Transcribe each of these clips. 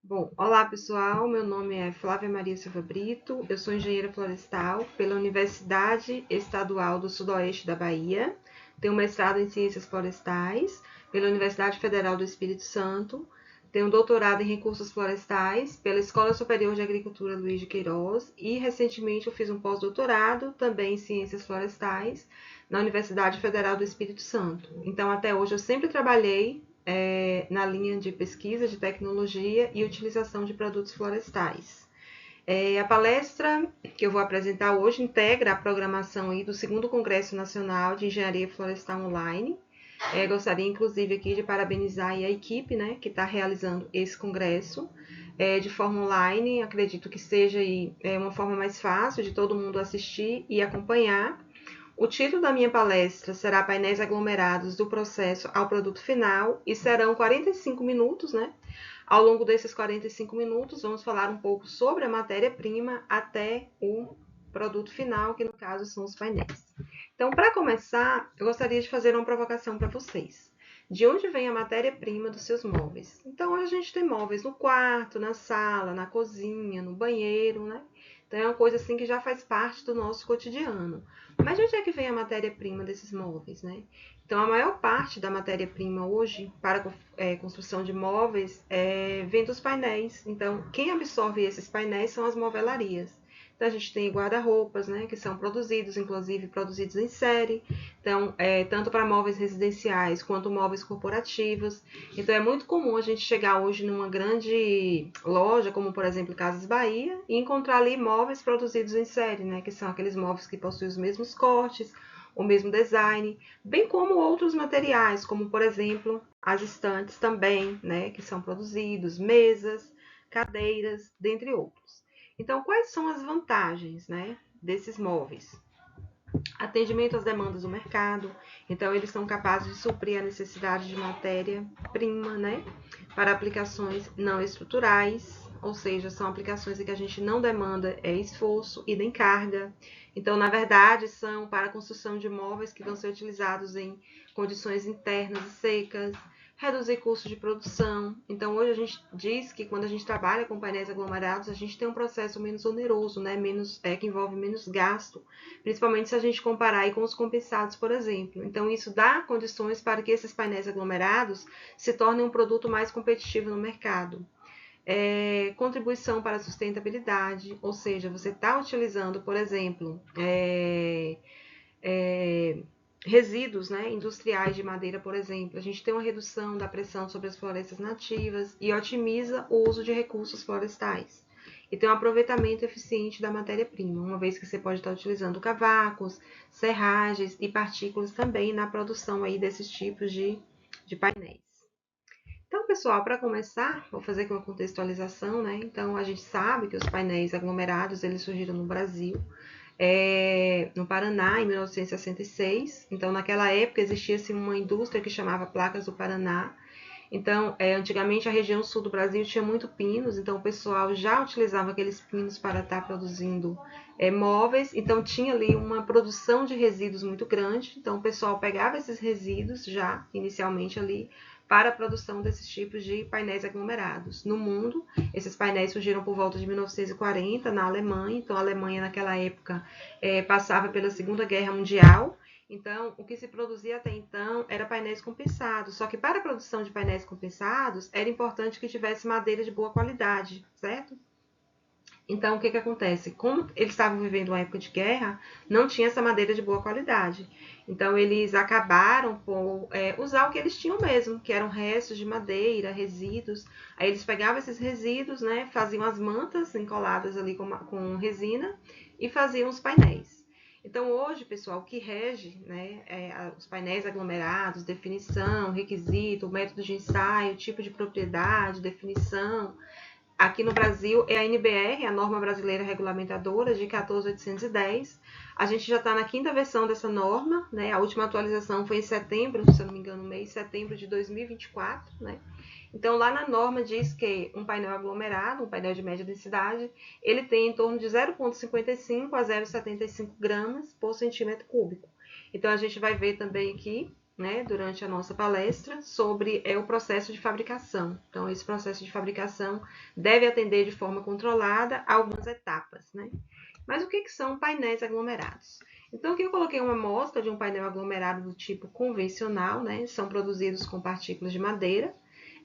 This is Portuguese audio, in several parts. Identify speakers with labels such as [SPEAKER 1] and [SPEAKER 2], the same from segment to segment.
[SPEAKER 1] Bom, olá pessoal, meu nome é Flávia Maria Silva Brito, eu sou engenheira florestal pela Universidade Estadual do Sudoeste da Bahia, tenho mestrado em Ciências Florestais pela Universidade Federal do Espírito Santo, tenho doutorado em Recursos Florestais pela Escola Superior de Agricultura Luiz de Queiroz e recentemente eu fiz um pós-doutorado também em Ciências Florestais na Universidade Federal do Espírito Santo. Então até hoje eu sempre trabalhei na linha de pesquisa de tecnologia e utilização de produtos florestais. A palestra que eu vou apresentar hoje integra a programação do 2º Congresso Nacional de Engenharia Florestal Online. Gostaria, inclusive, aqui de parabenizar a equipe, né, que está realizando esse congresso de forma online. Acredito que seja uma forma mais fácil de todo mundo assistir e acompanhar. O título da minha palestra será Painéis aglomerados do processo ao produto final e serão 45 minutos, né? Ao longo desses 45 minutos, vamos falar um pouco sobre a matéria-prima até o produto final, que no caso são os painéis. Então, para começar, eu gostaria de fazer uma provocação para vocês. De onde vem a matéria-prima dos seus móveis? Então, hoje a gente tem móveis no quarto, na sala, na cozinha, no banheiro, né? Então, é uma coisa assim que já faz parte do nosso cotidiano. Mas de onde é que vem a matéria-prima desses móveis, né? Então, a maior parte da matéria-prima hoje para a construção de móveis vem dos painéis. Então, quem absorve esses painéis são as movelarias. Então, a gente tem guarda-roupas, né, que são produzidos, inclusive produzidos em série. Então, tanto para móveis residenciais quanto móveis corporativos. Então, é muito comum a gente chegar hoje numa grande loja, como por exemplo Casas Bahia, e encontrar ali móveis produzidos em série, né, que são aqueles móveis que possuem os mesmos cortes, o mesmo design, bem como outros materiais, como por exemplo as estantes também, né, que são produzidos, mesas, cadeiras, dentre outros. Então, quais são as vantagens, né, desses móveis? Atendimento às demandas do mercado, então eles são capazes de suprir a necessidade de matéria-prima, né, para aplicações não estruturais, ou seja, são aplicações em que a gente não demanda esforço e nem carga. Então, na verdade, são para a construção de móveis que vão ser utilizados em condições internas e secas, reduzir custos de produção. Então, hoje a gente diz que quando a gente trabalha com painéis aglomerados, a gente tem um processo menos oneroso, né? Que envolve menos gasto, principalmente se a gente comparar aí com os compensados, por exemplo. Então, isso dá condições para que esses painéis aglomerados se tornem um produto mais competitivo no mercado. Contribuição para a sustentabilidade, ou seja, você está utilizando, por exemplo, resíduos, né, industriais de madeira, por exemplo. A gente tem uma redução da pressão sobre as florestas nativas e otimiza o uso de recursos florestais. E tem um aproveitamento eficiente da matéria-prima, uma vez que você pode estar utilizando cavacos, serragens e partículas também na produção aí desses tipos de painéis. Então, pessoal, para começar, vou fazer aqui uma contextualização, né? Então, a gente sabe que os painéis aglomerados, eles surgiram no Brasil, no Paraná, em 1966. Então, naquela época, existia-se uma indústria que chamava Placas do Paraná. Então, antigamente, a região sul do Brasil tinha muito pinos, então o pessoal já utilizava aqueles pinos para estar produzindo móveis. Então, tinha ali uma produção de resíduos muito grande. Então, o pessoal pegava esses resíduos já, inicialmente ali, para a produção desses tipos de painéis aglomerados. No mundo, esses painéis surgiram por volta de 1940 na Alemanha. Então, a Alemanha, naquela época, passava pela Segunda Guerra Mundial. Então, o que se produzia até então era painéis compensados. Só que para a produção de painéis compensados, era importante que tivesse madeira de boa qualidade, certo? Então, o que acontece? Como eles estavam vivendo uma época de guerra, não tinha essa madeira de boa qualidade. Então, eles acabaram por usar o que eles tinham mesmo, que eram restos de madeira, resíduos. Aí eles pegavam esses resíduos, né, faziam as mantas encoladas ali com resina e faziam os painéis. Então, hoje, pessoal, o que rege, né, os painéis aglomerados, definição, requisito, método de ensaio, tipo de propriedade, definição, aqui no Brasil é a NBR, a Norma Brasileira Regulamentadora, de 14.810. A gente já está na 5ª versão dessa norma, né? A última atualização foi em setembro, se eu não me engano, mês de setembro de 2024, né? Então, lá na norma diz que um painel aglomerado, um painel de média densidade, ele tem em torno de 0,55 a 0,75 gramas por centímetro cúbico. Então, a gente vai ver também aqui, né, durante a nossa palestra sobre o processo de fabricação. Então, esse processo de fabricação deve atender de forma controlada a algumas etapas, né? Mas o que são painéis aglomerados? Então, aqui eu coloquei uma amostra de um painel aglomerado do tipo convencional, né? São produzidos com partículas de madeira,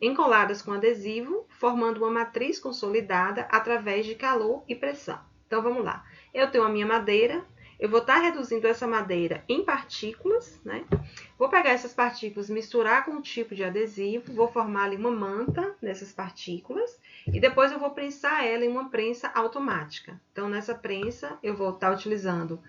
[SPEAKER 1] encoladas com adesivo, formando uma matriz consolidada através de calor e pressão. Então, vamos lá. Eu tenho a minha madeira, eu vou estar reduzindo essa madeira em partículas, né? Vou pegar essas partículas, misturar com um tipo de adesivo, vou formar ali uma manta nessas partículas e depois eu vou prensar ela em uma prensa automática. Então, nessa prensa, eu vou estar utilizando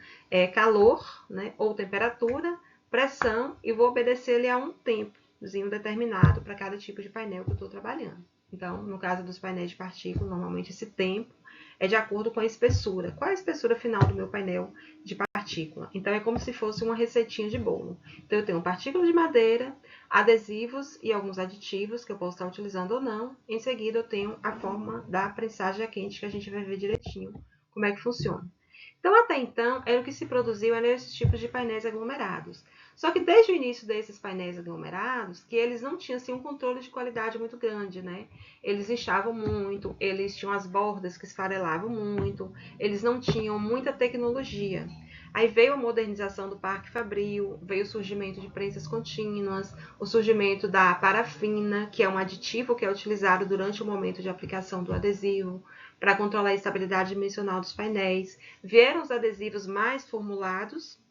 [SPEAKER 1] calor, né, ou temperatura, pressão e vou obedecer ele a um tempozinho determinado para cada tipo de painel que eu estou trabalhando. Então, no caso dos painéis de partícula, normalmente esse tempo é de acordo com a espessura. Qual é a espessura final do meu painel de partícula? Então, é como se fosse uma receitinha de bolo. Então, eu tenho partículas de madeira, adesivos e alguns aditivos que eu posso estar utilizando ou não. Em seguida, eu tenho a forma da prensagem a quente, que a gente vai ver direitinho como é que funciona. Então, até então, era o que se produziu eram esses tipos de painéis aglomerados. Só que desde o início desses painéis aglomerados, que eles não tinham assim, um controle de qualidade muito grande, né? Eles inchavam muito, eles tinham as bordas que esfarelavam muito, eles não tinham muita tecnologia. Aí veio a modernização do parque fabril, veio o surgimento de prensas contínuas, o surgimento da parafina, que é um aditivo que é utilizado durante o momento de aplicação do adesivo, para controlar a estabilidade dimensional dos painéis. Vieram os adesivos mais formulados,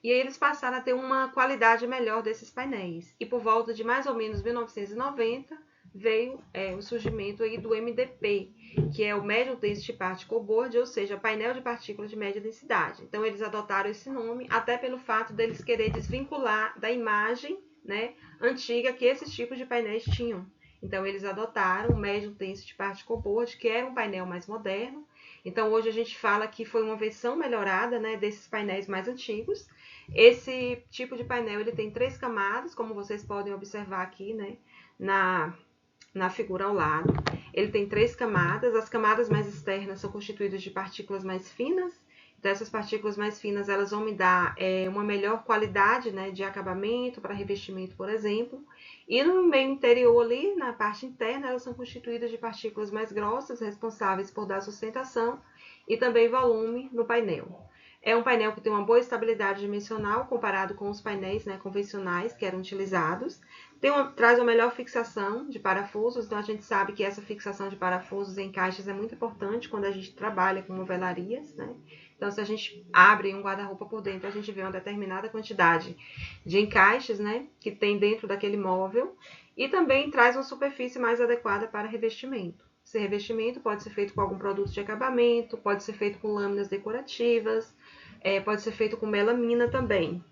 [SPEAKER 1] e aí eles passaram a ter uma qualidade melhor desses painéis. E por volta de mais ou menos 1990, veio o surgimento aí do MDP, que é o Medium Density Particle Board, ou seja, painel de partículas de média densidade. Então, eles adotaram esse nome até pelo fato deles querer desvincular da imagem, né, antiga que esses tipos de painéis tinham. Então, eles adotaram o Medium Density Particle Board, que era um painel mais moderno. Então, hoje a gente fala que foi uma versão melhorada, né, desses painéis mais antigos. Esse tipo de painel ele tem 3 camadas, como vocês podem observar aqui, né, na figura ao lado. Ele tem 3 camadas. As camadas mais externas são constituídas de partículas mais finas. Então, essas partículas mais finas elas vão me dar uma melhor qualidade, né, de acabamento para revestimento, por exemplo. E no meio interior ali, na parte interna, elas são constituídas de partículas mais grossas, responsáveis por dar sustentação e também volume no painel. É um painel que tem uma boa estabilidade dimensional comparado com os painéis, né, convencionais que eram utilizados. Traz uma melhor fixação de parafusos, então a gente sabe que essa fixação de parafusos em caixas é muito importante quando a gente trabalha com novelarias, né? Então, se a gente abre um guarda-roupa por dentro, a gente vê uma determinada quantidade de encaixes, né, que tem dentro daquele móvel, e também traz uma superfície mais adequada para revestimento. Esse revestimento pode ser feito com algum produto de acabamento, pode ser feito com lâminas decorativas, pode ser feito com melamina também.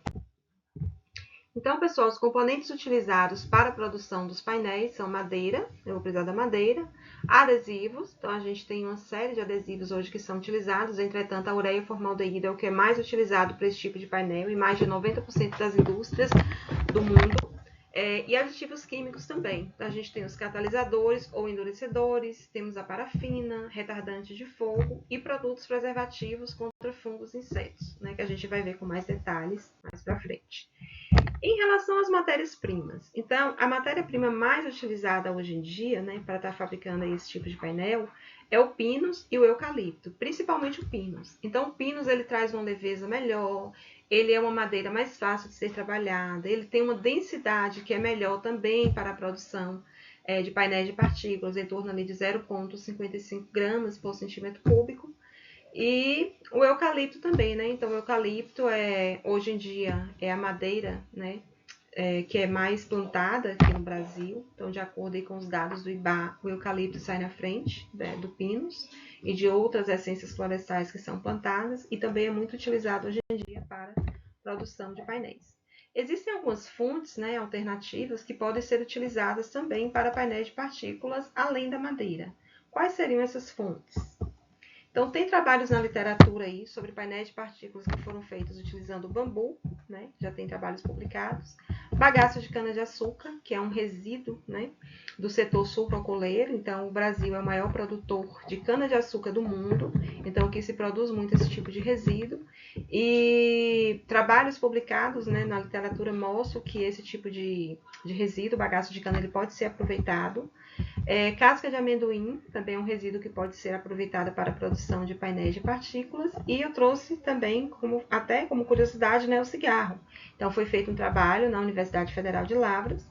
[SPEAKER 1] Então, pessoal, os componentes utilizados para a produção dos painéis são madeira, eu vou precisar da madeira, adesivos, então a gente tem uma série de adesivos hoje que são utilizados, entretanto a ureia formaldeído é o que é mais utilizado para esse tipo de painel, em mais de 90% das indústrias do mundo. E aditivos químicos também. Então, a gente tem os catalisadores ou endurecedores, temos a parafina, retardante de fogo e produtos preservativos contra fungos e insetos, né, que a gente vai ver com mais detalhes mais para frente. Em relação às matérias-primas, então, a matéria-prima mais utilizada hoje em dia, né, para estar fabricando esse tipo de painel, é o pinus e o eucalipto, principalmente o pinus. Então, o pinus ele traz uma leveza melhor, ele é uma madeira mais fácil de ser trabalhada, ele tem uma densidade que é melhor também para a produção de painéis de partículas, em torno ali de 0,55 gramas por centímetro cúbico. E o eucalipto também, né? Então, o eucalipto hoje em dia é a madeira, né? Que é mais plantada aqui no Brasil. Então, de acordo aí com os dados do IBA, o eucalipto sai na frente, né, do pinus e de outras essências florestais que são plantadas e também é muito utilizado hoje em dia para produção de painéis. Existem algumas fontes, né, alternativas que podem ser utilizadas também para painéis de partículas além da madeira. Quais seriam essas fontes? Então, tem trabalhos na literatura aí sobre painéis de partículas que foram feitos utilizando o bambu, né? Já tem trabalhos publicados. Bagaço de cana-de-açúcar, que é um resíduo, né, do setor sucroalcooleiro. Então, o Brasil é o maior produtor de cana-de-açúcar do mundo. Então, aqui se produz muito esse tipo de resíduo. E trabalhos publicados, né, na literatura mostram que esse tipo de resíduo, bagaço de cana, ele pode ser aproveitado. Casca de amendoim também é um resíduo que pode ser aproveitado para a produção de painéis de partículas. E eu trouxe também, até como curiosidade, né, o cigarro. Então, foi feito um trabalho na Universidade Federal de Lavras,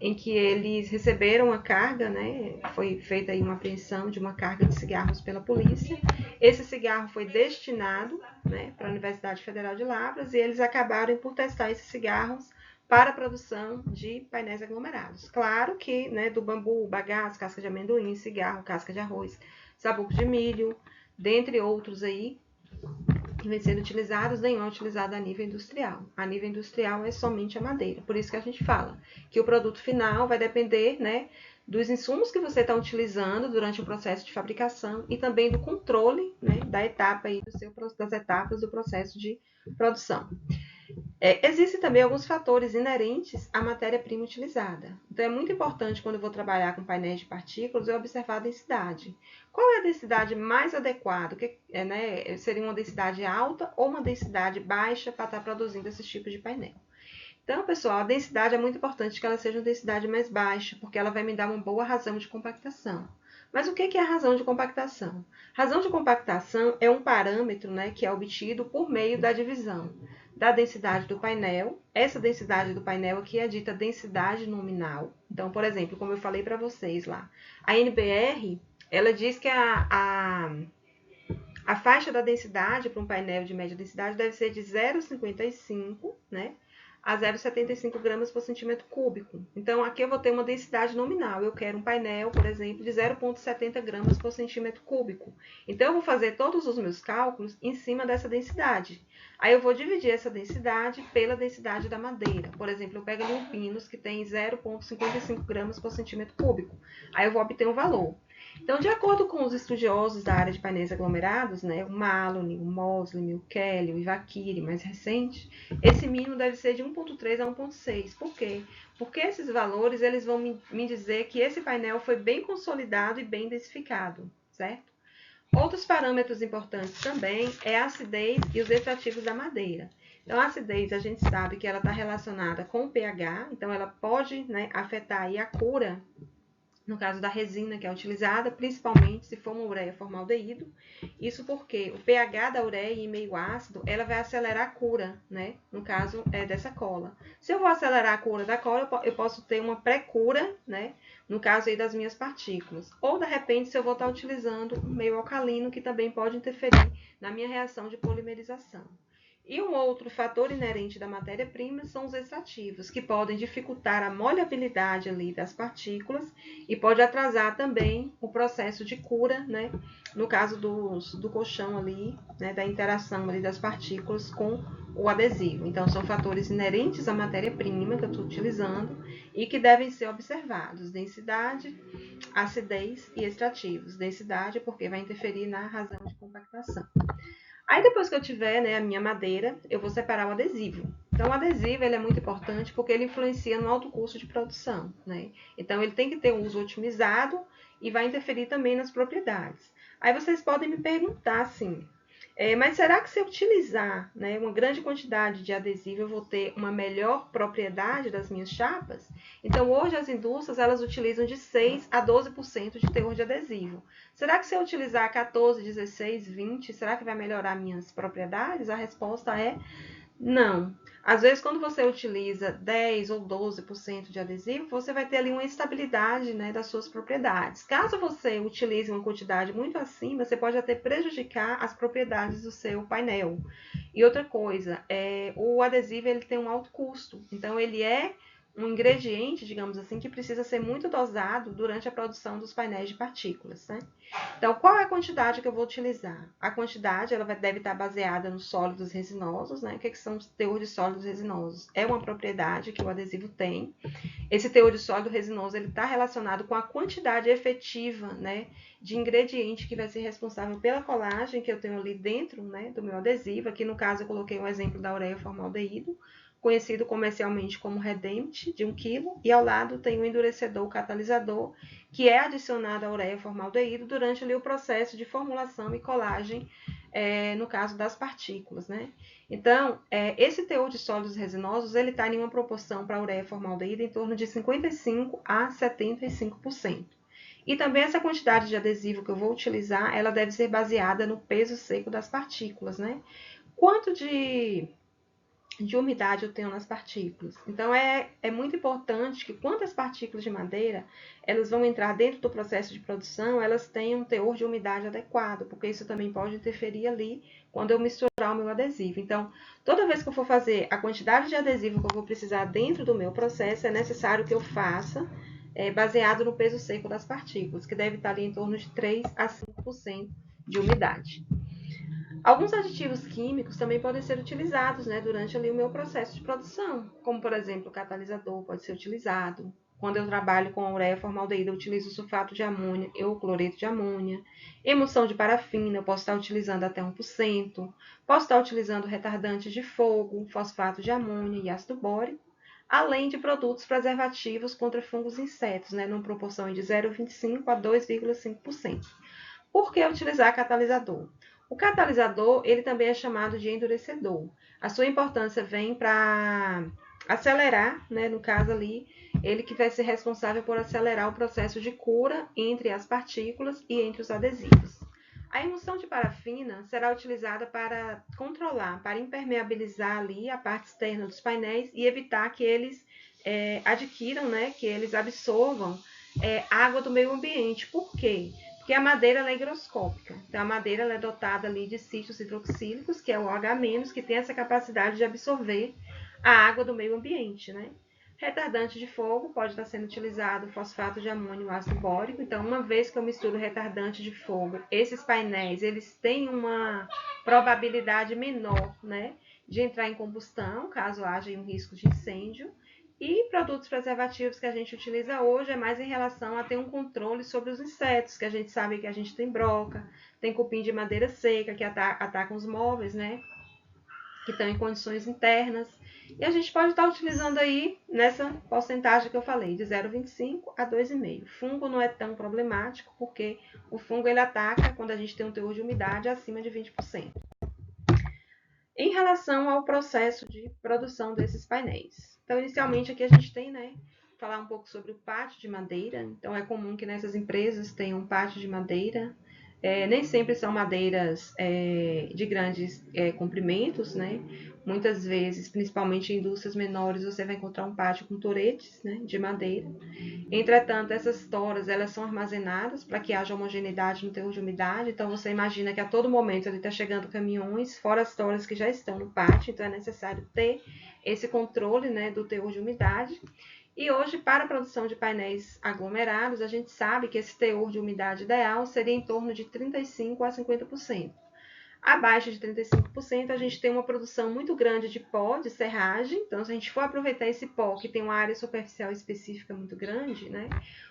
[SPEAKER 1] em que eles receberam uma carga, né, foi feita aí uma apreensão de uma carga de cigarros pela polícia. Esse cigarro foi destinado, né, para a Universidade Federal de Lavras, e eles acabaram por testar esses cigarros para a produção de painéis aglomerados. Claro que, né, do bambu, bagaço, casca de amendoim, cigarro, casca de arroz, sabugo de milho, dentre outros aí, que vem sendo utilizados, nenhum é utilizado a nível industrial. A nível industrial é somente a madeira. Por isso que a gente fala que o produto final vai depender, né, dos insumos que você está utilizando durante o processo de fabricação e também do controle, né, da etapa aí das etapas do processo de produção. Existem também alguns fatores inerentes à matéria-prima utilizada. Então, é muito importante, quando eu vou trabalhar com painéis de partículas, eu observar a densidade. Qual é a densidade mais adequada? Né, seria uma densidade alta ou uma densidade baixa para estar produzindo esses tipos de painel? Então, pessoal, a densidade é muito importante que ela seja uma densidade mais baixa, porque ela vai me dar uma boa razão de compactação. Mas o que é a razão de compactação? Razão de compactação é um parâmetro, né, que é obtido por meio da divisão da densidade do painel. Essa densidade do painel aqui é dita densidade nominal. Então, por exemplo, como eu falei para vocês lá, a NBR, ela diz que a faixa da densidade para um painel de média densidade deve ser de 0,55, né, a 0,75 gramas por centímetro cúbico. Então, aqui eu vou ter uma densidade nominal. Eu quero um painel, por exemplo, de 0,70 gramas por centímetro cúbico. Então, eu vou fazer todos os meus cálculos em cima dessa densidade. Aí, eu vou dividir essa densidade pela densidade da madeira. Por exemplo, eu pego ali um pinus que tem 0,55 gramas por centímetro cúbico. Aí, eu vou obter um valor. Então, de acordo com os estudiosos da área de painéis aglomerados, né, o Maloney, o Mosley, o Kelly, o Iwakiri, mais recente, esse mínimo deve ser de 1,3 a 1,6. Por quê? Porque esses valores eles vão me dizer que esse painel foi bem consolidado e bem densificado, certo? Outros parâmetros importantes também é a acidez e os extrativos da madeira. Então, a acidez, a gente sabe que ela está relacionada com o pH, então ela pode, né, afetar aí a cura, no caso da resina que é utilizada, principalmente se for uma ureia formaldeído. Isso porque o pH da ureia em meio ácido, ela vai acelerar a cura, né? No caso dessa cola. Se eu vou acelerar a cura da cola, eu posso ter uma pré-cura, né? No caso aí das minhas partículas. Ou, de repente, se eu vou estar utilizando um meio alcalino, que também pode interferir na minha reação de polimerização. E um outro fator inerente da matéria-prima são os extrativos, que podem dificultar a maleabilidade ali das partículas e pode atrasar também o processo de cura, né? No caso do colchão ali, né? Da interação ali das partículas com o adesivo. Então, são fatores inerentes à matéria-prima que eu estou utilizando e que devem ser observados. Densidade, acidez e extrativos. Densidade, porque vai interferir na razão de compactação. Aí depois que eu tiver, né, a minha madeira, eu vou separar o adesivo. Então o adesivo ele é muito importante porque ele influencia no alto custo de produção, né? Então ele tem que ter um uso otimizado e vai interferir também nas propriedades. Aí vocês podem me perguntar assim, mas será que se eu utilizar, né, uma grande quantidade de adesivo, eu vou ter uma melhor propriedade das minhas chapas? Então, hoje as indústrias elas utilizam de 6 a 12% de teor de adesivo. Será que se eu utilizar 14, 16, 20, será que vai melhorar minhas propriedades? A resposta é não. Às vezes, quando você utiliza 10 ou 12% de adesivo, você vai ter ali uma estabilidade, né, das suas propriedades. Caso você utilize uma quantidade muito acima, você pode até prejudicar as propriedades do seu painel. E outra coisa, o adesivo ele tem um alto custo, então ele é um ingrediente, digamos assim, que precisa ser muito dosado durante a produção dos painéis de partículas, né? Então, qual é a quantidade que eu vou utilizar? A quantidade ela deve estar baseada nos sólidos resinosos, né? O que são os teor de sólidos resinosos? É uma propriedade que o adesivo tem. Esse teor de sólido resinoso ele está relacionado com a quantidade efetiva, né, de ingrediente que vai ser responsável pela colagem que eu tenho ali dentro, né, do meu adesivo. Aqui no caso eu coloquei um exemplo da ureia formaldeído, conhecido comercialmente como Redempt, de 1 kg, e ao lado tem o endurecedor catalisador, que é adicionado à ureia formaldeído durante ali o processo de formulação e colagem, no caso das partículas, né? Então, esse teor de sólidos resinosos, ele está em uma proporção para a ureia formaldeído em torno de 55% a 75%. E também essa quantidade de adesivo que eu vou utilizar, ela deve ser baseada no peso seco das partículas, né? Quanto de umidade eu tenho nas partículas. Então, é muito importante que quando as partículas de madeira, elas vão entrar dentro do processo de produção, elas tenham um teor de umidade adequado, porque isso também pode interferir ali quando eu misturar o meu adesivo. Então, toda vez que eu for fazer a quantidade de adesivo que eu vou precisar dentro do meu processo, é necessário que eu faça baseado no peso seco das partículas, que deve estar ali em torno de 3 a 5% de umidade. Alguns aditivos químicos também podem ser utilizados, né, durante ali o meu processo de produção, como por exemplo o catalisador pode ser utilizado. Quando eu trabalho com a ureia formaldeída, eu utilizo sulfato de amônia ou cloreto de amônia. Emulsão de parafina, eu posso estar utilizando até 1%. Posso estar utilizando retardantes de fogo, fosfato de amônia e ácido bórico, além de produtos preservativos contra fungos e insetos, né, numa proporção de 0,25% a 2,5%. Por que utilizar catalisador? O catalisador, ele também é chamado de endurecedor. A sua importância vem para acelerar, né, no caso ali, ele que vai ser responsável por acelerar o processo de cura entre as partículas e entre os adesivos. A emulsão de parafina será utilizada para controlar, para impermeabilizar ali a parte externa dos painéis e evitar que eles adquiram, né, que eles absorvam água do meio ambiente. Por quê? Porque a madeira é higroscópica. Então, a madeira é dotada ali de sítios hidroxílicos, que é o OH-, que tem essa capacidade de absorver a água do meio ambiente, né? Retardante de fogo pode estar sendo utilizado fosfato de amônio e ácido bórico. Então, uma vez que eu misturo retardante de fogo, esses painéis, eles têm uma probabilidade menor, né, de entrar em combustão, caso haja um risco de incêndio. E produtos preservativos que a gente utiliza hoje é mais em relação a ter um controle sobre os insetos, que a gente sabe que a gente tem broca, tem cupim de madeira seca que atacam os móveis, né? Que estão em condições internas. E a gente pode estar utilizando aí nessa porcentagem que eu falei, de 0,25 a 2,5. Fungo não é tão problemático, porque o fungo ele ataca quando a gente tem um teor de umidade acima de 20%. Em relação ao processo de produção desses painéis. Então, inicialmente aqui a gente tem, né, falar um pouco sobre o pátio de madeira. Então, é comum que nessas empresas tenham um pátio de madeira. Nem sempre são madeiras de grandes comprimentos, né? Muitas vezes, principalmente em indústrias menores, você vai encontrar um pátio com toretes, né, de madeira. Entretanto, essas toras elas são armazenadas para que haja homogeneidade no teor de umidade. Então, você imagina que a todo momento ele está chegando caminhões, fora as toras que já estão no pátio. Então, é necessário ter esse controle, né, do teor de umidade. E hoje, para a produção de painéis aglomerados, a gente sabe que esse teor de umidade ideal seria em torno de 35% a 50%. Abaixo de 35%, a gente tem uma produção muito grande de pó, de serragem. Então, se a gente for aproveitar esse pó, que tem uma área superficial específica muito grande, né?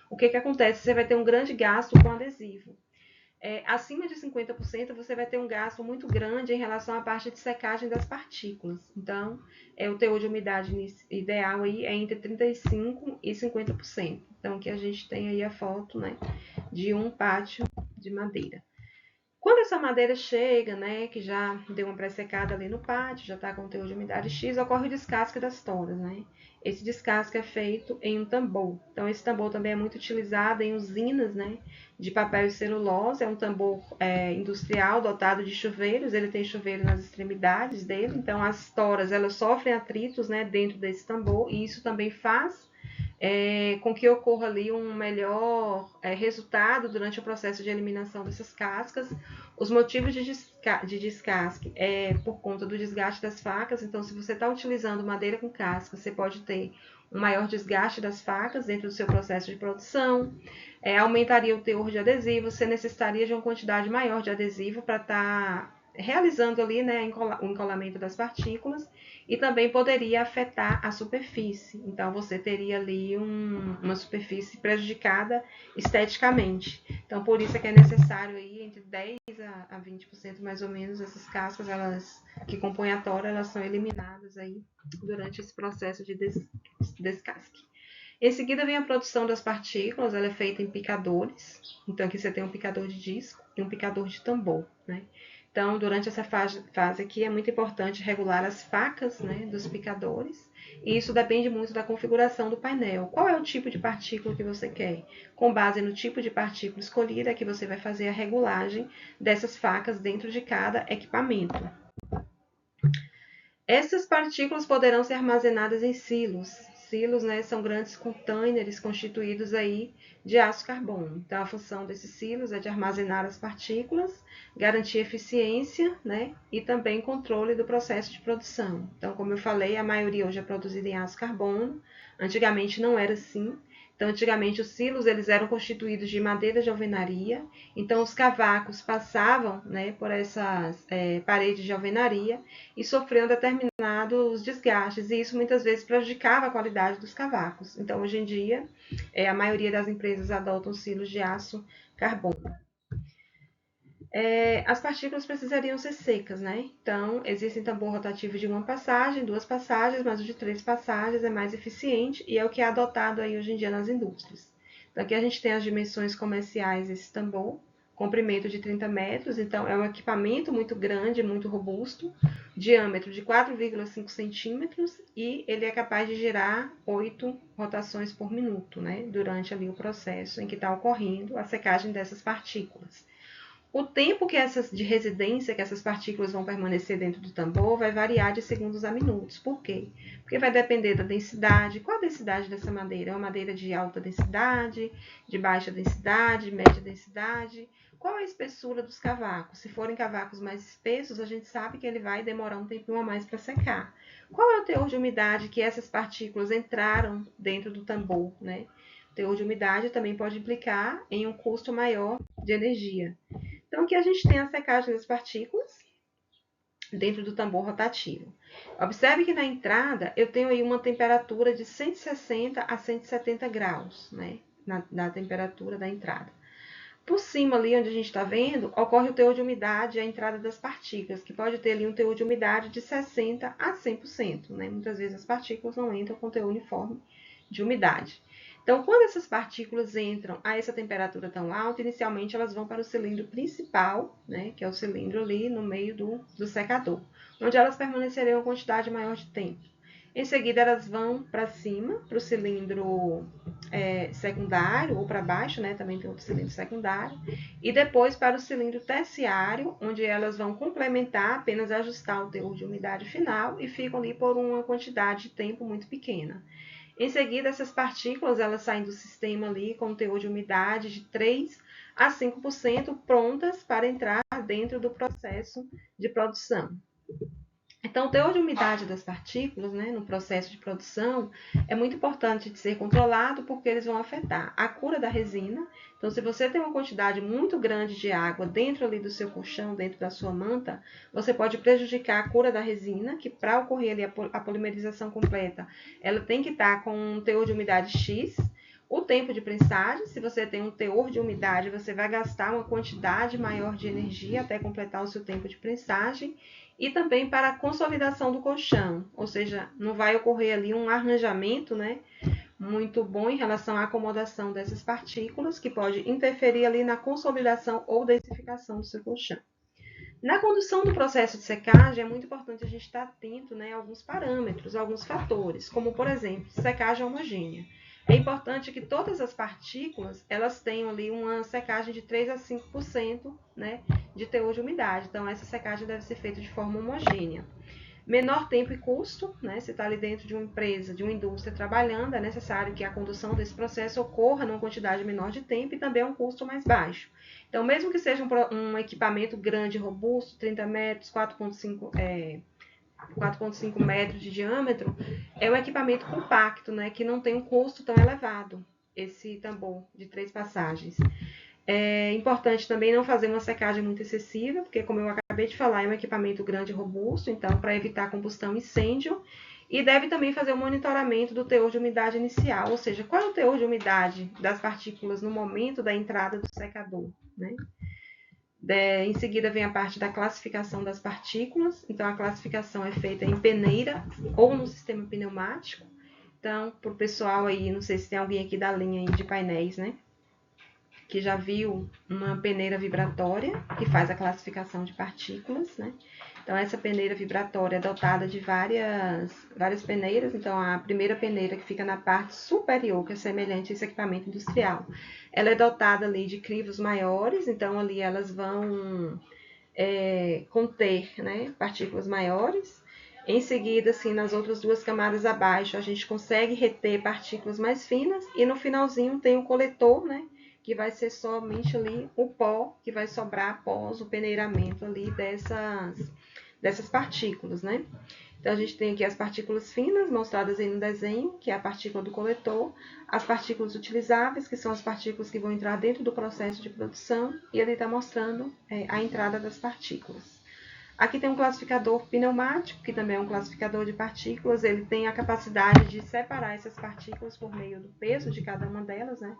[SPEAKER 1] O que acontece? Você vai ter um grande gasto com adesivo. Acima de 50%, você vai ter um gasto muito grande em relação à parte de secagem das partículas. Então, o teor de umidade ideal aí é entre 35% e 50%. Então, aqui a gente tem aí a foto, né, de um pátio de madeira. Quando essa madeira chega, né, que já deu uma pré-secada ali no pátio, já está com o teor de umidade X, ocorre o descasque das toras, né? Esse descasque é feito em um tambor. Então, esse tambor também é muito utilizado em usinas, né, de papel e celulose. É um tambor industrial dotado de chuveiros. Ele tem chuveiro nas extremidades dele. Então, as toras elas sofrem atritos, né, dentro desse tambor. E isso também faz com que ocorra ali um melhor resultado durante o processo de eliminação dessas cascas. Os motivos de descasque é por conta do desgaste das facas. Então, se você está utilizando madeira com casca, você pode ter um maior desgaste das facas dentro do seu processo de produção, aumentaria o teor de adesivo, você necessitaria de uma quantidade maior de adesivo para estar realizando ali, né, o encolamento das partículas, e também poderia afetar a superfície. Então, você teria ali uma superfície prejudicada esteticamente. Então, por isso é que é necessário aí entre 10 a 20% mais ou menos essas cascas, elas que compõem a tora, elas são eliminadas aí durante esse processo de descasque. Em seguida vem a produção das partículas, ela é feita em picadores. Então aqui você tem um picador de disco e um picador de tambor, né? Então, durante essa fase aqui, é muito importante regular as facas, né, dos picadores. E isso depende muito da configuração do painel. Qual é o tipo de partícula que você quer? Com base no tipo de partícula escolhida, é que você vai fazer a regulagem dessas facas dentro de cada equipamento. Essas partículas poderão ser armazenadas em silos. Silos, né, são grandes containers constituídos aí de aço carbono. Então, a função desses silos é de armazenar as partículas, garantir eficiência, né, e também controle do processo de produção. Então, como eu falei, a maioria hoje é produzida em aço carbono. Antigamente não era assim. Então, antigamente os silos eles eram constituídos de madeira de alvenaria. Então, os cavacos passavam, né, por essas paredes de alvenaria e sofriam determinados desgastes, e isso muitas vezes prejudicava a qualidade dos cavacos. Então, hoje em dia, a maioria das empresas adotam silos de aço carbono. As partículas precisariam ser secas, né? Então, existe tambor rotativo de uma passagem, 2 passagens, mas o de 3 passagens é mais eficiente e é o que é adotado aí hoje em dia nas indústrias. Então, aqui a gente tem as dimensões comerciais desse tambor, comprimento de 30 metros, então é um equipamento muito grande, muito robusto, diâmetro de 4,5 centímetros e ele é capaz de gerar 8 rotações por minuto, né? Durante ali o processo em que está ocorrendo a secagem dessas partículas. O tempo de residência que essas partículas vão permanecer dentro do tambor vai variar de segundos a minutos. Por quê? Porque vai depender da densidade. Qual a densidade dessa madeira? É uma madeira de alta densidade, de baixa densidade, de média densidade? Qual a espessura dos cavacos? Se forem cavacos mais espessos, a gente sabe que ele vai demorar um tempinho a mais para secar. Qual é o teor de umidade que essas partículas entraram dentro do tambor, né? O teor de umidade também pode implicar em um custo maior de energia. Então, aqui a gente tem a secagem das partículas dentro do tambor rotativo. Observe que na entrada eu tenho aí uma temperatura de 160 a 170 graus, né? Na temperatura da entrada. Por cima ali onde a gente está vendo, ocorre o teor de umidade, a entrada das partículas, que pode ter ali um teor de umidade de 60 a 100%, né? Muitas vezes as partículas não entram com teor uniforme de umidade. Então, quando essas partículas entram a essa temperatura tão alta, inicialmente elas vão para o cilindro principal, né, que é o cilindro ali no meio do secador, onde elas permanecerão uma quantidade maior de tempo. Em seguida, elas vão para cima, para o cilindro secundário, ou para baixo, né, também tem outro cilindro secundário, e depois para o cilindro terciário, onde elas vão complementar, apenas ajustar o teor de umidade final e ficam ali por uma quantidade de tempo muito pequena. Em seguida, essas partículas elas saem do sistema ali com um teor de umidade de 3 a 5% prontas para entrar dentro do processo de produção. Então, o teor de umidade das partículas, né, no processo de produção é muito importante de ser controlado porque eles vão afetar a cura da resina. Então, se você tem uma quantidade muito grande de água dentro ali do seu colchão, dentro da sua manta, você pode prejudicar a cura da resina, que para ocorrer ali a polimerização completa, ela tem que estar com um teor de umidade X. O tempo de prensagem, se você tem um teor de umidade, você vai gastar uma quantidade maior de energia até completar o seu tempo de prensagem. E também para a consolidação do colchão, ou seja, não vai ocorrer ali um arranjamento, né, muito bom em relação à acomodação dessas partículas, que pode interferir ali na consolidação ou densificação do seu colchão. Na condução do processo de secagem, é muito importante a gente estar atento, né, a alguns parâmetros, a alguns fatores, como, por exemplo, secagem homogênea. É importante que todas as partículas elas tenham ali uma secagem de 3 a 5%, né, de teor de umidade. Então, essa secagem deve ser feita de forma homogênea. Menor tempo e custo, né? Se está ali dentro de uma empresa, de uma indústria trabalhando, é necessário que a condução desse processo ocorra numa quantidade menor de tempo e também a um custo mais baixo. Então, mesmo que seja um equipamento grande, robusto, 30 metros, 4,5 metros de diâmetro, é um equipamento compacto, né, que não tem um custo tão elevado, esse tambor de 3 passagens. É importante também não fazer uma secagem muito excessiva, porque, como eu acabei de falar, é um equipamento grande e robusto, então, para evitar combustão e incêndio. E deve também fazer o monitoramento do teor de umidade inicial, ou seja, qual é o teor de umidade das partículas no momento da entrada do secador, né? Em seguida vem a parte da classificação das partículas. Então, a classificação é feita em peneira ou no sistema pneumático. Então, para o pessoal aí, não sei se tem alguém aqui da linha aí de painéis, né? Que já viu uma peneira vibratória que faz a classificação de partículas, né? Então, essa peneira vibratória é dotada de várias peneiras. Então, a primeira peneira que fica na parte superior, que é semelhante a esse equipamento industrial, ela é dotada ali de crivos maiores. Então, ali elas vão conter, né, partículas maiores. Em seguida, assim, nas outras duas camadas abaixo, a gente consegue reter partículas mais finas. E no finalzinho tem o coletor, né, que vai ser somente ali o pó que vai sobrar após o peneiramento ali dessas partículas, né? Então, a gente tem aqui as partículas finas, mostradas aí no desenho, que é a partícula do coletor, as partículas utilizáveis, que são as partículas que vão entrar dentro do processo de produção, e ele está mostrando a entrada das partículas. Aqui tem um classificador pneumático, que também é um classificador de partículas. Ele tem a capacidade de separar essas partículas por meio do peso de cada uma delas, né?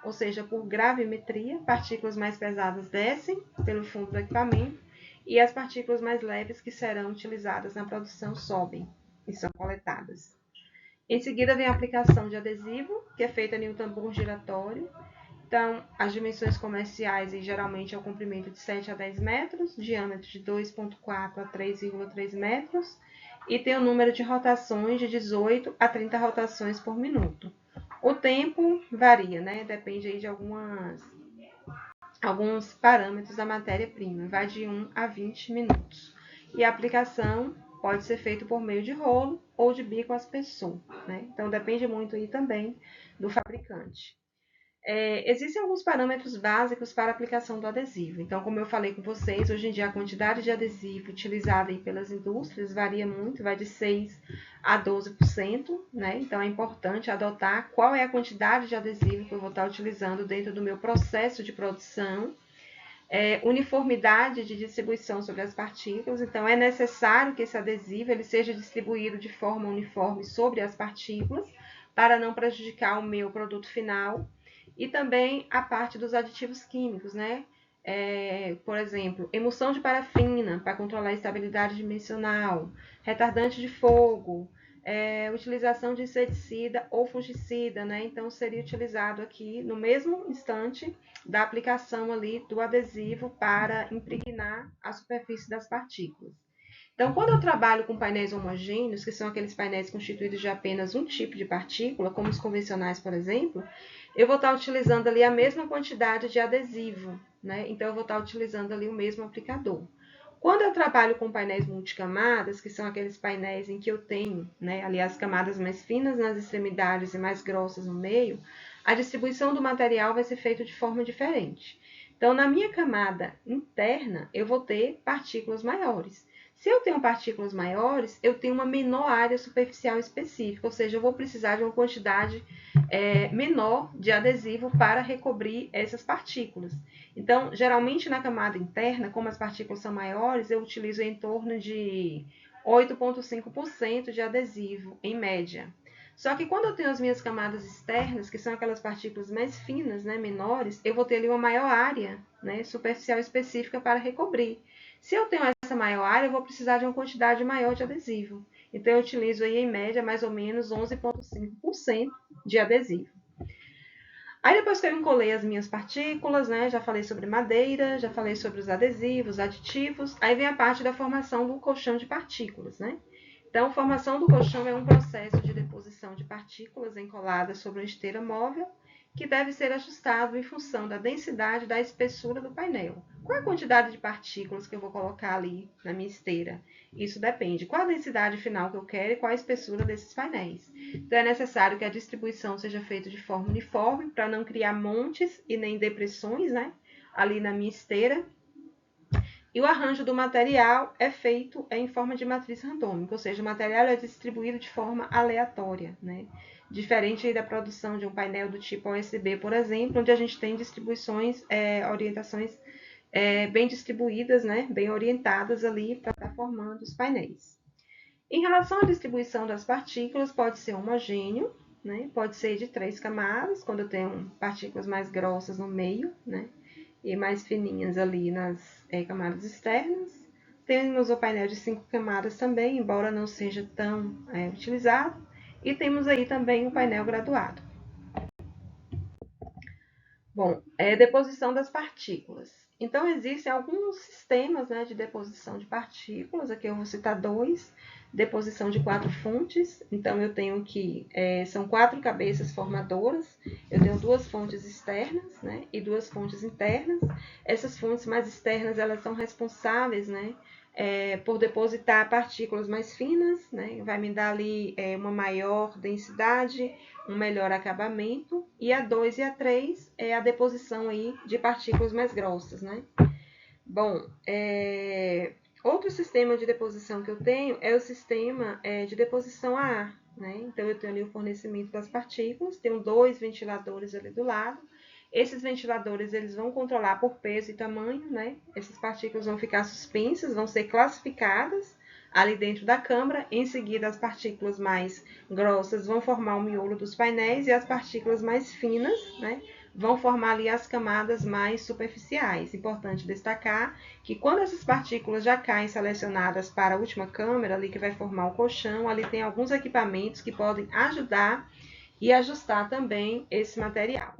[SPEAKER 1] Ou seja, por gravimetria. Partículas mais pesadas descem pelo fundo do equipamento e as partículas mais leves que serão utilizadas na produção sobem e são coletadas. Em seguida vem a aplicação de adesivo, que é feita em um tambor giratório. Então, as dimensões comerciais geralmente é o comprimento de 7 a 10 metros, diâmetro de 2,4 a 3,3 metros, e tem o número de rotações de 18 a 30 rotações por minuto. O tempo varia, né? Depende aí de alguns parâmetros da matéria-prima, vai de 1 a 20 minutos. E a aplicação pode ser feita por meio de rolo ou de bico aspersor, né? Então, depende muito aí também do fabricante. Existem alguns parâmetros básicos para a aplicação do adesivo. Então, como eu falei com vocês, hoje em dia a quantidade de adesivo utilizada aí pelas indústrias varia muito, vai de 6 a 12%, né? Então, é importante adotar qual é a quantidade de adesivo que eu vou estar utilizando dentro do meu processo de produção. Uniformidade de distribuição sobre as partículas. Então, é necessário que esse adesivo ele seja distribuído de forma uniforme sobre as partículas, para não prejudicar o meu produto final. E também a parte dos aditivos químicos, né? Por exemplo, emulsão de parafina para controlar a estabilidade dimensional, retardante de fogo, utilização de inseticida ou fungicida, né? Então, seria utilizado aqui no mesmo instante da aplicação ali do adesivo para impregnar a superfície das partículas. Então, quando eu trabalho com painéis homogêneos, que são aqueles painéis constituídos de apenas um tipo de partícula, como os convencionais, por exemplo, eu vou estar utilizando ali a mesma quantidade de adesivo, né? Então, eu vou estar utilizando ali o mesmo aplicador. Quando eu trabalho com painéis multicamadas, que são aqueles painéis em que eu tenho, né, ali as camadas mais finas nas extremidades e mais grossas no meio, a distribuição do material vai ser feita de forma diferente. Então, na minha camada interna, eu vou ter partículas maiores. Se eu tenho partículas maiores, eu tenho uma menor área superficial específica, ou seja, eu vou precisar de uma quantidade menor de adesivo para recobrir essas partículas. Então, geralmente na camada interna, como as partículas são maiores, eu utilizo em torno de 8,5% de adesivo, em média. Só que quando eu tenho as minhas camadas externas, que são aquelas partículas mais finas, né, menores, eu vou ter ali uma maior área, né, superficial específica para recobrir. Se eu tenho essa maior área, eu vou precisar de uma quantidade maior de adesivo. Então, eu utilizo aí, em média, mais ou menos 11,5% de adesivo. Aí, depois que eu encolei as minhas partículas, né, já falei sobre madeira, já falei sobre os adesivos, aditivos, aí vem a parte da formação do colchão de partículas, né? Então, a formação do colchão é um processo de deposição de partículas encoladas sobre uma esteira móvel, que deve ser ajustado em função da densidade e da espessura do painel. Qual é a quantidade de partículas que eu vou colocar ali na minha esteira? Isso depende. Qual a densidade final que eu quero e qual a espessura desses painéis. Então, é necessário que a distribuição seja feita de forma uniforme, para não criar montes e nem depressões, né, ali na minha esteira. E o arranjo do material é feito em forma de matriz randômica, ou seja, o material é distribuído de forma aleatória, né? Diferente da produção de um painel do tipo OSB, por exemplo, onde a gente tem distribuições, orientações bem distribuídas, né? Bem orientadas ali para estar formando os painéis. Em relação à distribuição das partículas, pode ser homogêneo, né? Pode ser de 3 camadas, quando eu tenho partículas mais grossas no meio, né? E mais fininhas ali nas camadas externas. Temos o painel de 5 camadas também, embora não seja tão utilizado. E temos aí também o painel graduado. Bom, deposição das partículas. Então, existem alguns sistemas, né, de deposição de partículas. Aqui eu vou citar dois. Deposição de 4 fontes. Então, eu tenho que são 4 cabeças formadoras. Eu tenho 2 fontes externas, né, e 2 fontes internas. Essas fontes mais externas, elas são responsáveis, né, por depositar partículas mais finas, né, vai me dar ali uma maior densidade, um melhor acabamento, e a 2 e a 3 é a deposição aí de partículas mais grossas, né? Bom, outro sistema de deposição que eu tenho é o sistema de deposição a ar, né? Então, eu tenho ali o fornecimento das partículas, tenho 2 ventiladores ali do lado. Esses ventiladores, eles vão controlar por peso e tamanho, né? Essas partículas vão ficar suspensas, vão ser classificadas ali dentro da câmara. Em seguida, as partículas mais grossas vão formar o miolo dos painéis e as partículas mais finas, né, vão formar ali as camadas mais superficiais. Importante destacar que quando essas partículas já caem selecionadas para a última câmara, ali que vai formar o colchão, ali tem alguns equipamentos que podem ajudar e ajustar também esse material.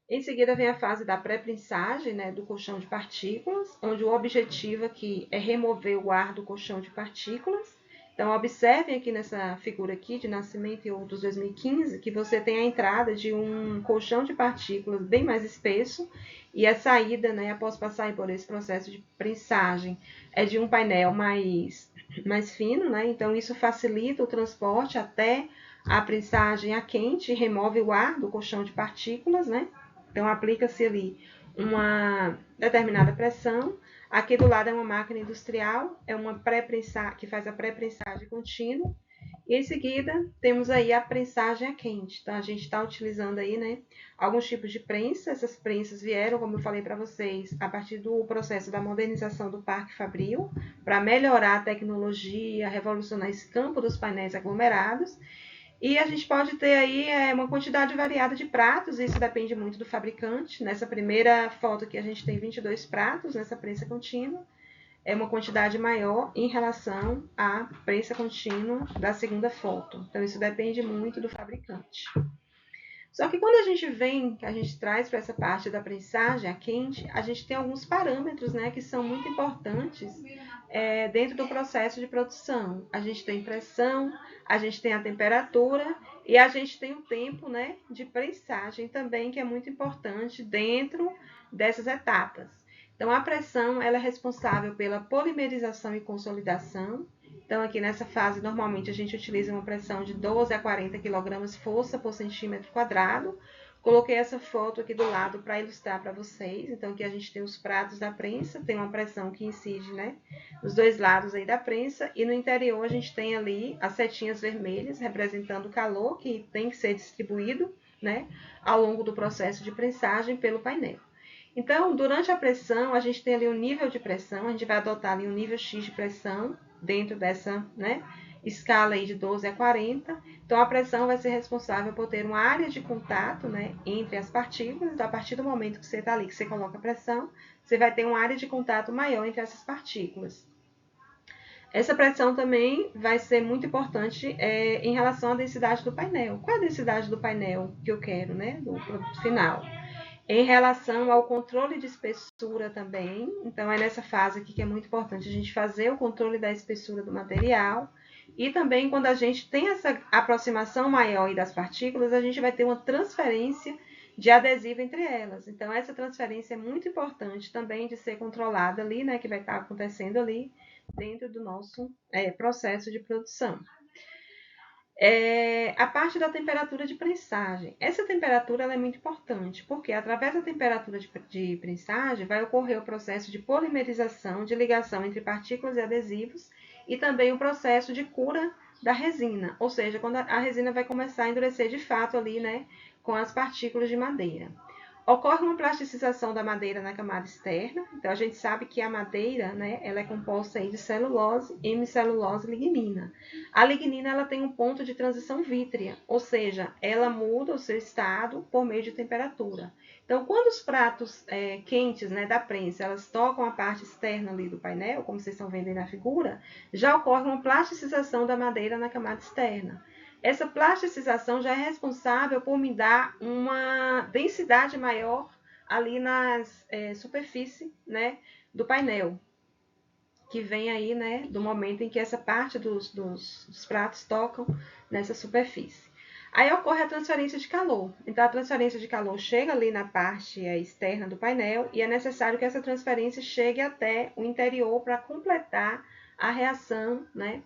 [SPEAKER 1] Em seguida vem a fase da pré-prensagem, né, do colchão de partículas, onde o objetivo aqui é remover o ar do colchão de partículas. Então, observem aqui nessa figura aqui de Nascimento e outros 2015, que você tem a entrada de um colchão de partículas bem mais espesso e a saída, né, após passar por esse processo de prensagem, é de um painel mais fino, né? Então, isso facilita o transporte até a prensagem a quente, remove o ar do colchão de partículas, né? Então, aplica-se ali uma determinada pressão. Aqui do lado é uma máquina industrial, é uma pré-prensagem, que faz a pré-prensagem contínua. E em seguida, temos aí a prensagem a quente. Então, a gente está utilizando aí, né, alguns tipos de prensa. Essas prensas vieram, como eu falei para vocês, a partir do processo da modernização do Parque Fabril, para melhorar a tecnologia, revolucionar esse campo dos painéis aglomerados. E a gente pode ter aí uma quantidade variada de pratos, isso depende muito do fabricante. Nessa primeira foto aqui a gente tem 22 pratos nessa prensa contínua. É uma quantidade maior em relação à prensa contínua da segunda foto. Então isso depende muito do fabricante. Só que quando a gente vem, que a gente traz para essa parte da prensagem, a quente, a gente tem alguns parâmetros, né, que são muito importantes dentro do processo de produção. A gente tem pressão, a gente tem a temperatura e a gente tem o tempo, né, de prensagem também, que é muito importante dentro dessas etapas. Então, a pressão ela é responsável pela polimerização e consolidação. Então, aqui nessa fase, normalmente a gente utiliza uma pressão de 12 a 40 kg força por centímetro quadrado. Coloquei essa foto aqui do lado para ilustrar para vocês. Então, aqui a gente tem os pratos da prensa, tem uma pressão que incide, né, nos dois lados aí da prensa. E no interior a gente tem ali as setinhas vermelhas, representando o calor que tem que ser distribuído, né, ao longo do processo de prensagem pelo painel. Então, durante a pressão, a gente tem ali um nível de pressão, a gente vai adotar ali um nível X de pressão dentro dessa, né, escala aí de 12 a 40. Então, a pressão vai ser responsável por ter uma área de contato, né, entre as partículas. Então, a partir do momento que você está ali, que você coloca a pressão, você vai ter uma área de contato maior entre essas partículas. Essa pressão também vai ser muito importante em relação à densidade do painel. Qual é a densidade do painel que eu quero, né, do produto final? Em relação ao controle de espessura também, então é nessa fase aqui que é muito importante a gente fazer o controle da espessura do material. E também quando a gente tem essa aproximação maior das partículas, a gente vai ter uma transferência de adesivo entre elas. Então essa transferência é muito importante também de ser controlada ali, né, que vai estar acontecendo ali dentro do nosso processo de produção. A parte da temperatura de prensagem. Essa temperatura ela é muito importante, porque através da temperatura de prensagem vai ocorrer o processo de polimerização, de ligação entre partículas e adesivos, e também o processo de cura da resina, ou seja, quando a resina vai começar a endurecer de fato ali, né, com as partículas de madeira. Ocorre uma plasticização da madeira na camada externa. Então, a gente sabe que a madeira, né, ela é composta aí de celulose, hemicelulose e lignina. A lignina ela tem um ponto de transição vítrea, ou seja, ela muda o seu estado por meio de temperatura. Então, quando os pratos quentes, né, da prensa, elas tocam a parte externa ali do painel, como vocês estão vendo aí na figura, já ocorre uma plasticização da madeira na camada externa. Essa plasticização já é responsável por me dar uma densidade maior ali nas superfície, né, do painel, que vem aí, né, do momento em que essa parte dos pratos tocam nessa superfície. Aí ocorre a transferência de calor. Então, a transferência de calor chega ali na parte externa do painel e é necessário que essa transferência chegue até o interior para completar a reação, né,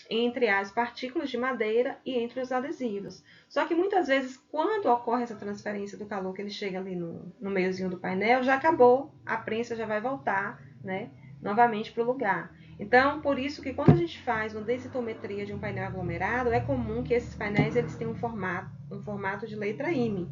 [SPEAKER 1] entre as partículas de madeira e entre os adesivos. Só que muitas vezes, quando ocorre essa transferência do calor, que ele chega ali no meiozinho do painel, já acabou, a prensa já vai voltar, né, novamente para o lugar. Então, por isso que quando a gente faz uma densitometria de um painel aglomerado, é comum que esses painéis eles tenham um formato de letra IME.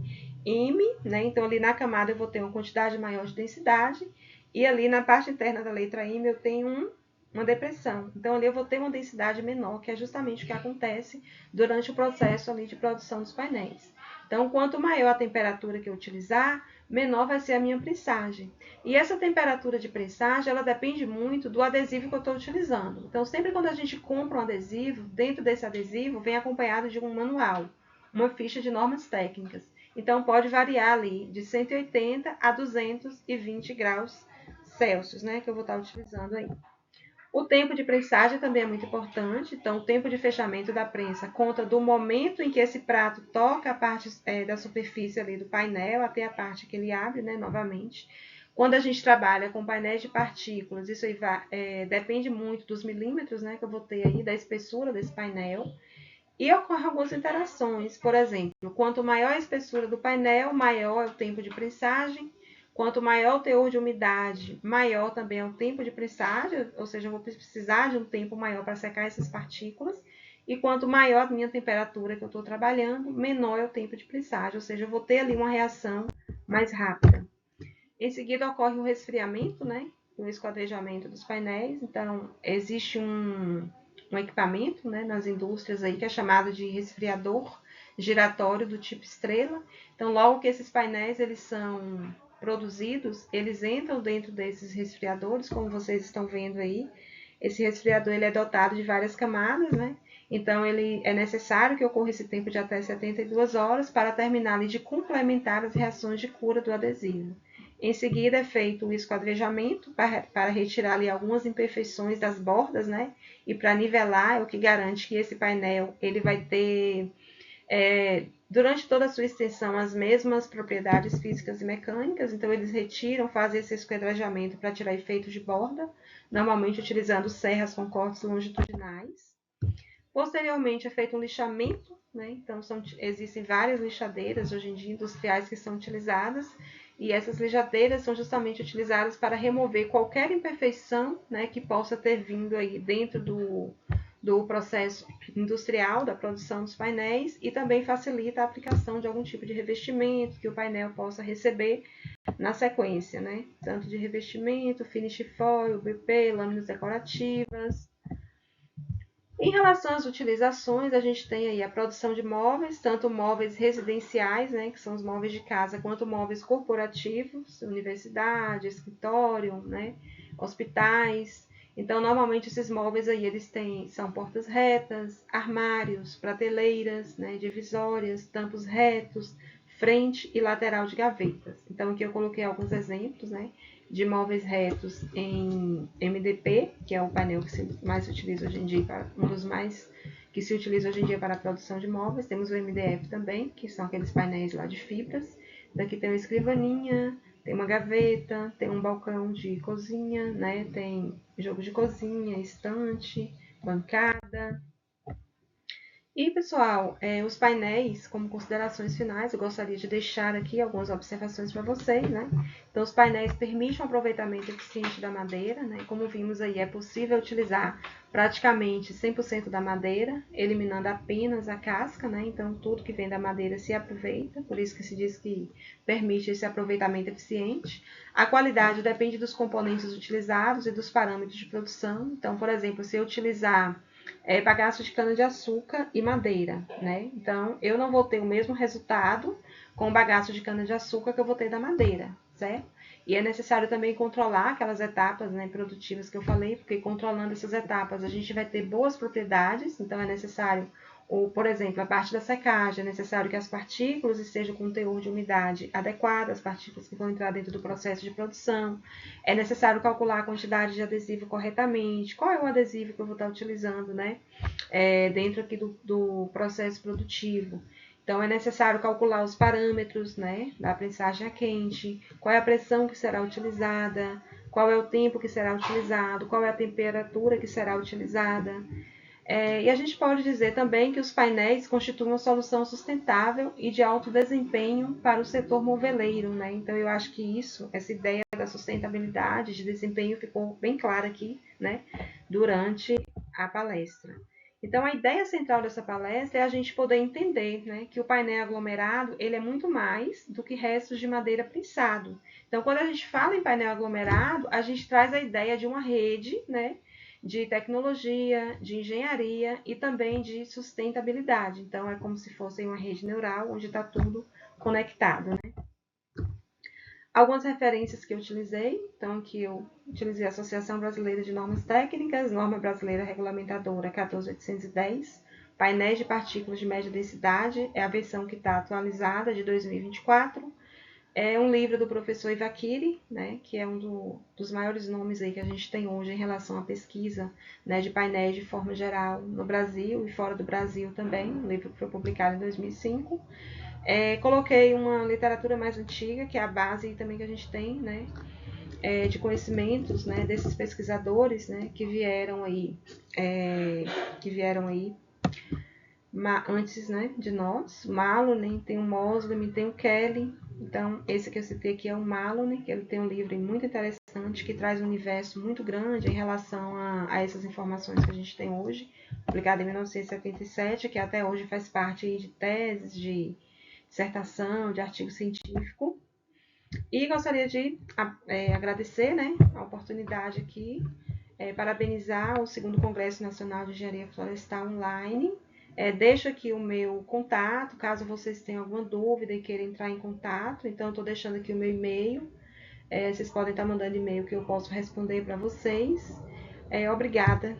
[SPEAKER 1] IME, né? Então ali na camada eu vou ter uma quantidade maior de densidade e ali na parte interna da letra IME eu tenho uma depressão. Então ali eu vou ter uma densidade menor, que é justamente o que acontece durante o processo ali de produção dos painéis. Então, quanto maior a temperatura que eu utilizar, menor vai ser a minha prensagem. E essa temperatura de prensagem, ela depende muito do adesivo que eu estou utilizando. Então, sempre quando a gente compra um adesivo, dentro desse adesivo vem acompanhado de um manual, uma ficha de normas técnicas. Então, pode variar ali de 180 a 220 graus Celsius, né, que eu vou estar utilizando aí. O tempo de prensagem também é muito importante. Então, o tempo de fechamento da prensa conta do momento em que esse prato toca a parte da superfície ali do painel até a parte que ele abre, né, novamente. Quando a gente trabalha com painéis de partículas, isso aí depende muito dos milímetros, né, que eu vou ter aí, da espessura desse painel. E ocorrem algumas interações. Por exemplo, quanto maior a espessura do painel, maior é o tempo de prensagem. Quanto maior o teor de umidade, maior também é o tempo de prensagem, ou seja, eu vou precisar de um tempo maior para secar essas partículas. E quanto maior a minha temperatura que eu estou trabalhando, menor é o tempo de prensagem, ou seja, eu vou ter ali uma reação mais rápida. Em seguida ocorre o resfriamento, né? O esquadrejamento dos painéis. Então, existe um equipamento, né, nas indústrias aí que é chamado de resfriador giratório do tipo estrela. Então, logo que esses painéis eles são produzidos, eles entram dentro desses resfriadores, como vocês estão vendo aí. Esse resfriador ele é dotado de várias camadas, né? Então, ele é necessário que ocorra esse tempo de até 72 horas para terminar ali de complementar as reações de cura do adesivo. Em seguida, é feito o esquadrejamento para retirar ali algumas imperfeições das bordas, né? E para nivelar, é o que garante que esse painel ele vai ter, durante toda a sua extensão, as mesmas propriedades físicas e mecânicas. Então, eles retiram, fazem esse esquadrejamento para tirar efeitos de borda, normalmente utilizando serras com cortes longitudinais. Posteriormente, é feito um lixamento, né? Então, existem várias lixadeiras hoje em dia industriais que são utilizadas, e essas lixadeiras são justamente utilizadas para remover qualquer imperfeição, né, que possa ter vindo aí dentro do processo industrial da produção dos painéis, e também facilita a aplicação de algum tipo de revestimento que o painel possa receber na sequência, né? Tanto de revestimento, finish foil, BP, lâminas decorativas. Em relação às utilizações, a gente tem aí a produção de móveis, tanto móveis residenciais, né, que são os móveis de casa, quanto móveis corporativos, universidade, escritório, né, hospitais. Então, normalmente esses móveis aí eles são portas retas, armários, prateleiras, né, divisórias, tampos retos, frente e lateral de gavetas. Então, aqui eu coloquei alguns exemplos, né, de móveis retos em MDP, que é o painel que mais se utiliza hoje em dia, um dos mais que se utiliza hoje em dia para a produção de móveis. Temos o MDF também, que são aqueles painéis lá de fibras. Daqui tem uma escrivaninha, tem uma gaveta, tem um balcão de cozinha, né? Tem jogo de cozinha, estante, bancada. E, pessoal, os painéis, como considerações finais, eu gostaria de deixar aqui algumas observações para vocês, né? Então, os painéis permitem um aproveitamento eficiente da madeira, né? Como vimos aí, é possível utilizar praticamente 100% da madeira, eliminando apenas a casca, né? Então tudo que vem da madeira se aproveita, por isso que se diz que permite esse aproveitamento eficiente. A qualidade depende dos componentes utilizados e dos parâmetros de produção. Então, por exemplo, se eu utilizar bagaço de cana-de-açúcar e madeira, né? Então, eu não vou ter o mesmo resultado com o bagaço de cana-de-açúcar que eu vou ter da madeira, certo? E é necessário também controlar aquelas etapas, né, produtivas que eu falei, porque controlando essas etapas a gente vai ter boas propriedades, então é necessário, ou, por exemplo, a parte da secagem, é necessário que as partículas estejam com um teor de umidade adequado, as partículas que vão entrar dentro do processo de produção, é necessário calcular a quantidade de adesivo corretamente, qual é o adesivo que eu vou estar utilizando, né, dentro aqui do processo produtivo. Então, é necessário calcular os parâmetros, né, da prensagem a quente, qual é a pressão que será utilizada, qual é o tempo que será utilizado, qual é a temperatura que será utilizada. E a gente pode dizer também que os painéis constituem uma solução sustentável e de alto desempenho para o setor moveleiro, né? Então, eu acho que essa ideia da sustentabilidade, de desempenho, ficou bem clara aqui, né, durante a palestra. Então, a ideia central dessa palestra é a gente poder entender, né, que o painel aglomerado ele é muito mais do que restos de madeira prensado. Então, quando a gente fala em painel aglomerado, a gente traz a ideia de uma rede, né, de tecnologia, de engenharia e também de sustentabilidade. Então, é como se fosse uma rede neural onde está tudo conectado, né? Algumas referências que eu utilizei, então aqui eu utilizei a Associação Brasileira de Normas Técnicas, Norma Brasileira Regulamentadora 14810, painéis de partículas de média densidade, é a versão que está atualizada de 2024. É um livro do professor Ivakiri, né, que é dos maiores nomes aí que a gente tem hoje em relação à pesquisa, né, de painéis de forma geral no Brasil e fora do Brasil também, um livro que foi publicado em 2005. Coloquei uma literatura mais antiga, que é a base também que a gente tem, né, de conhecimentos, né, desses pesquisadores, né, que vieram aí, antes, né, de nós. Malone, tem o Moslem, tem o Kelly. Então, esse que eu citei aqui é o Malone, que ele tem um livro muito interessante, que traz um universo muito grande em relação a essas informações que a gente tem hoje, publicado em 1977, que até hoje faz parte de teses, de dissertação, de artigo científico. E gostaria de agradecer, né, a oportunidade aqui, parabenizar o 2º Congresso Nacional de Engenharia Florestal Online. Deixo aqui o meu contato, caso vocês tenham alguma dúvida e queiram entrar em contato. Então, estou deixando aqui o meu e-mail. Vocês podem estar mandando e-mail que eu posso responder para vocês. Obrigada.